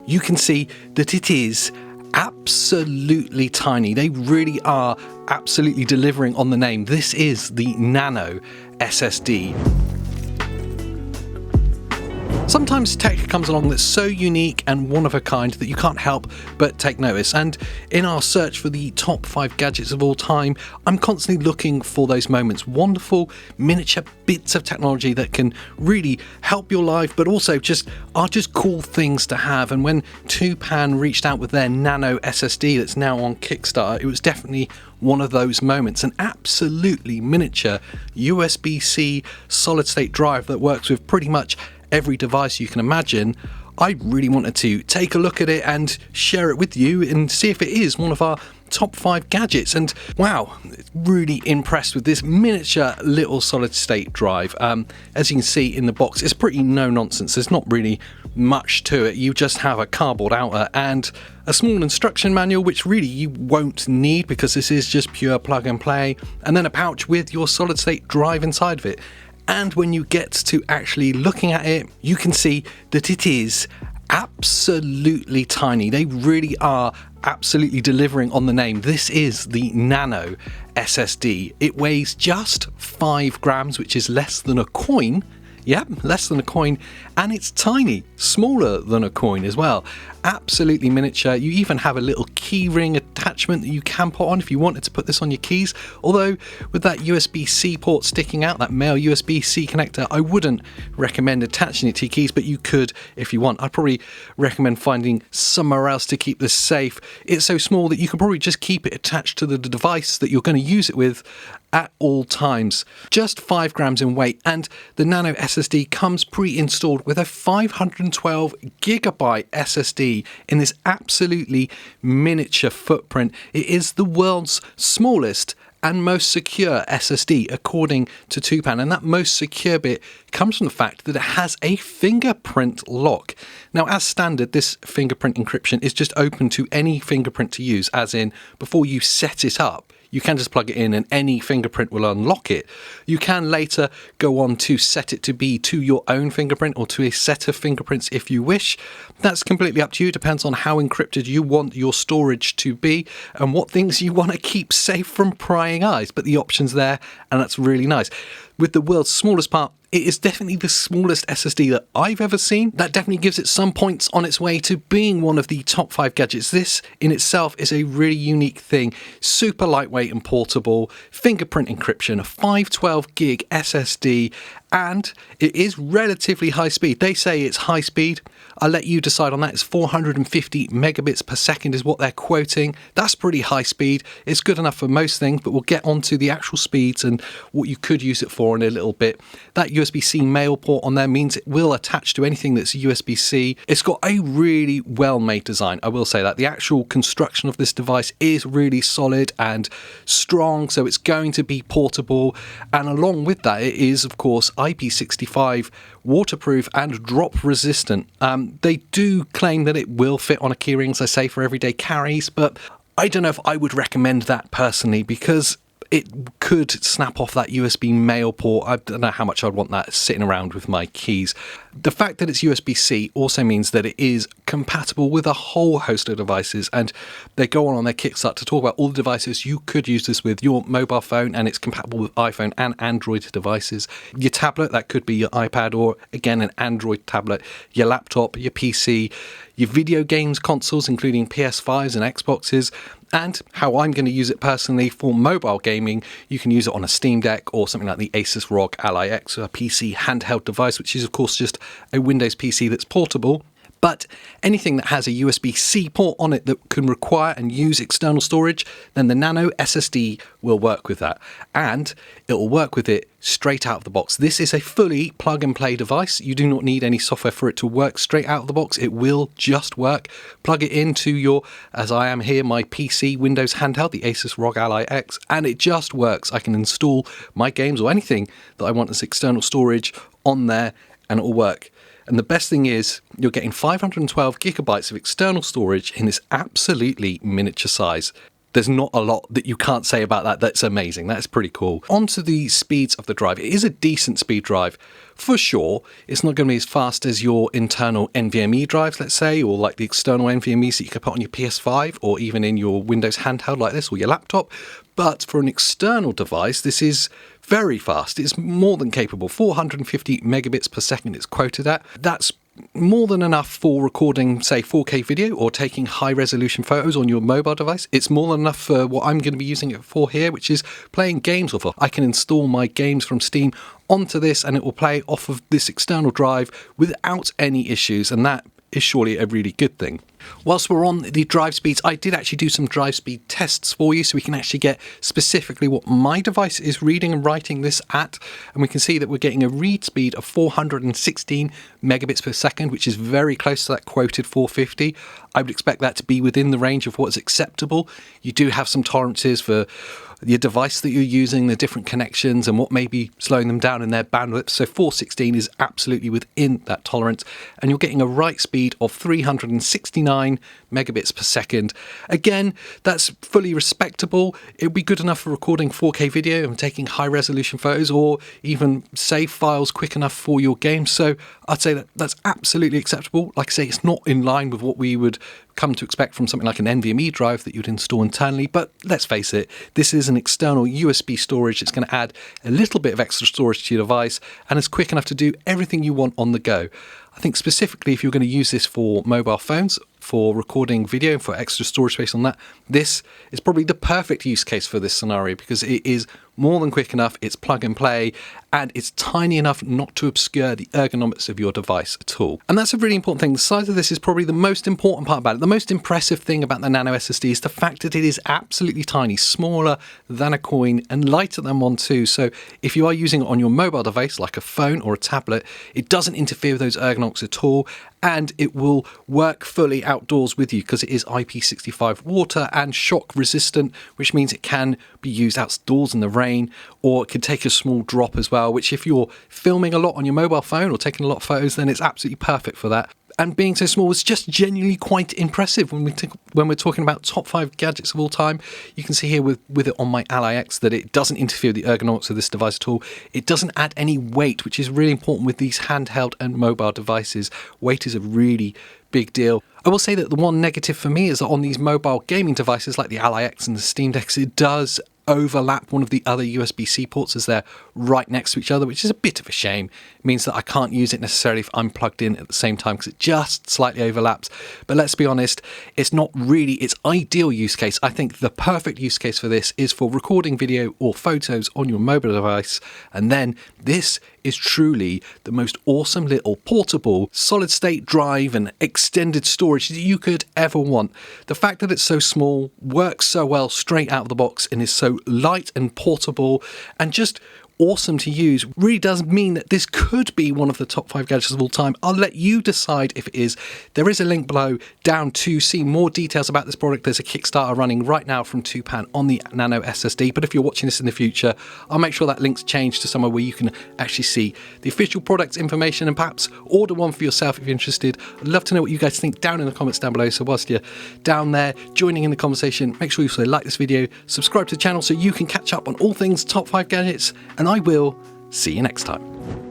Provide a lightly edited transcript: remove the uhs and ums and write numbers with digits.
you can see that it is absolutely tiny. They really are absolutely delivering on the name. This is the Nano SSD. Sometimes tech comes along that's so unique and one of a kind that you can't help but take notice, and in our search for the top 5 gadgets of all time, I'm constantly looking for those moments, wonderful miniature bits of technology that can really help your life but also are just cool things to have. And when TwoPan reached out with their Nano SSD that's now on Kickstarter, it was definitely one of those moments. An absolutely miniature USB-C solid state drive that works with pretty much every device you can imagine. I really wanted to take a look at it and share it with you and see if it is one of our top 5 gadgets. And wow, really impressed with this miniature little solid state drive. As you can see in the box, it's pretty no nonsense. There's not really much to it. You just have a cardboard outer and a small instruction manual, which really you won't need because this is just pure plug and play, and then a pouch with your solid state drive inside of it. And when you get to actually looking at it, you can see that it is absolutely tiny. They really are absolutely delivering on the name. This is the Nano SSD. It weighs just 5 grams, which is less than a coin. Yep, less than a coin, and it's tiny, smaller than a coin as well. Absolutely miniature. You even have a little key ring attachment that you can put on if you wanted to put this on your keys. Although with that USB-C port sticking out, that male USB-C connector, I wouldn't recommend attaching it to your keys, but you could if you want. I'd probably recommend finding somewhere else to keep this safe. It's so small that you can probably just keep it attached to the device that you're going to use it with at all times. Just 5 grams in weight, and the Nano SSD comes pre-installed with a 512 gigabyte SSD in this absolutely miniature footprint. It is the world's smallest and most secure SSD according to TwoPan, and that most secure bit comes from the fact that it has a fingerprint lock. Now, as standard, this fingerprint encryption is just open to any fingerprint to use, as in before you set it up, you can just plug it in and any fingerprint will unlock it. You can later go on to set it to be to your own fingerprint or to a set of fingerprints if you wish. That's completely up to you. It depends on how encrypted you want your storage to be and what things you want to keep safe from prying eyes. But the option's there, and that's really nice. With the world's smallest part, it is definitely the smallest SSD that I've ever seen. That definitely gives it some points on its way to being one of the top 5 gadgets. This in itself is a really unique thing. Super lightweight and portable, fingerprint encryption, a 512 gig SSD, and it is relatively high speed. They say it's high speed. I'll let you decide on that. It's 450 megabits per second is what they're quoting. That's pretty high speed. It's good enough for most things, but we'll get onto the actual speeds and what you could use it for in a little bit. That USB-C male port on there means it will attach to anything that's USB-C. It's got a really well-made design, I will say that. The actual construction of this device is really solid and strong, so it's going to be portable. And along with that, it is, of course, IP65 waterproof and drop resistant. They do claim that it will fit on a keyring, as I say, for everyday carries, but I don't know if I would recommend that personally because it could snap off that USB male port. I don't know how much I'd want that sitting around with my keys. The fact that it's USB-C also means that it is compatible with a whole host of devices, and they go on their Kickstarter to talk about all the devices you could use this with. Your mobile phone, and it's compatible with iPhone and Android devices. Your tablet, that could be your iPad or, again, an Android tablet. Your laptop, your PC, your video games consoles, including PS5s and Xboxes, and how I'm going to use it personally for mobile gaming. You can use it on a Steam Deck or something like the Asus ROG Ally X, a PC handheld device, which is, of course, just a Windows PC that's portable. But anything that has a USB-C port on it that can require and use external storage, then the Nano SSD will work with that. And it will work with it straight out of the box. This is a fully plug-and-play device. You do not need any software for it to work straight out of the box. It will just work. Plug it into your, as I am here, my PC Windows handheld, the Asus ROG Ally X, and it just works. I can install my games or anything that I want as external storage on there, and it will work. And the best thing is you're getting 512 gigabytes of external storage in this absolutely miniature size. There's not a lot that you can't say about that. That's amazing. That's pretty cool. Onto the speeds of the drive. It is a decent speed drive for sure. It's not going to be as fast as your internal NVMe drives, let's say, or like the external NVMes that you could put on your PS5 or even in your Windows handheld like this or your laptop. But for an external device, this is very fast. It's more than capable. 450 megabits per second it's quoted at. That's more than enough for recording, say, 4K video or taking high-resolution photos on your mobile device. It's more than enough for what I'm going to be using it for here, which is playing games off of. I can install my games from Steam onto this and it will play off of this external drive without any issues, and that is surely a really good thing. Whilst we're on the drive speeds, I did actually do some drive speed tests for you so we can actually get specifically what my device is reading and writing this at, and we can see that we're getting a read speed of 416 megabits per second, which is very close to that quoted 450. I would expect that to be within the range of what is acceptable. You do have some tolerances for your device that you're using, the different connections and what may be slowing them down in their bandwidth. So 416 is absolutely within that tolerance, and you're getting a write speed of 369 megabits per second. Again, that's fully respectable. It would be good enough for recording 4K video and taking high resolution photos or even save files quick enough for your game. So I'd say that that's absolutely acceptable. Like I say, it's not in line with what we would come to expect from something like an NVMe drive that you'd install internally, but let's face it, this is an external USB storage. It's going to add a little bit of extra storage to your device and it's quick enough to do everything you want on the go. I think specifically if you're going to use this for mobile phones, for recording video, for extra storage space on that, this is probably the perfect use case for this scenario because it is more than quick enough, it's plug and play, and it's tiny enough not to obscure the ergonomics of your device at all. And that's a really important thing. The size of this is probably the most important part about it. The most impressive thing about the Nano SSD is the fact that it is absolutely tiny, smaller than a coin and lighter than one too. So if you are using it on your mobile device like a phone or a tablet, it doesn't interfere with those ergonomics at all, and it will work fully outdoors with you because it is IP65 water and shock resistant, which means it can be used outdoors in the rain, or it could take a small drop as well, which if you're filming a lot on your mobile phone or taking a lot of photos, then it's absolutely perfect for that. And being so small is just genuinely quite impressive when we're talking about top 5 gadgets of all time. You can see here with it on my Ally X that it doesn't interfere with the ergonomics of this device at all. It doesn't add any weight, which is really important with these handheld and mobile devices. Weight is a really big deal. I will say that the one negative for me is that on these mobile gaming devices like the Ally X and the Steam Deck, it does overlap one of the other USB-C ports as they're right next to each other, which is a bit of a shame. It means that I can't use it necessarily if I'm plugged in at the same time because it just slightly overlaps. But let's be honest, it's not really its ideal use case. I think the perfect use case for this is for recording video or photos on your mobile device, and then this is truly the most awesome little portable solid state drive and extended storage that you could ever want. The fact that it's so small, works so well straight out of the box, and is so light and portable and just awesome to use really does mean that this could be one of the top 5 gadgets of all time. I'll let you decide if it is. There is a link below down to see more details about this product. There's a Kickstarter running right now from TwoPan on the Nano SSD, but if you're watching this in the future, I'll make sure that link's changed to somewhere where you can actually see the official product information and perhaps order one for yourself if you're interested. I'd love to know what you guys think down in the comments down below. So whilst you're down there joining in the conversation, make sure you also like this video, subscribe to the channel so you can catch up on all things top 5 gadgets, and I will see you next time.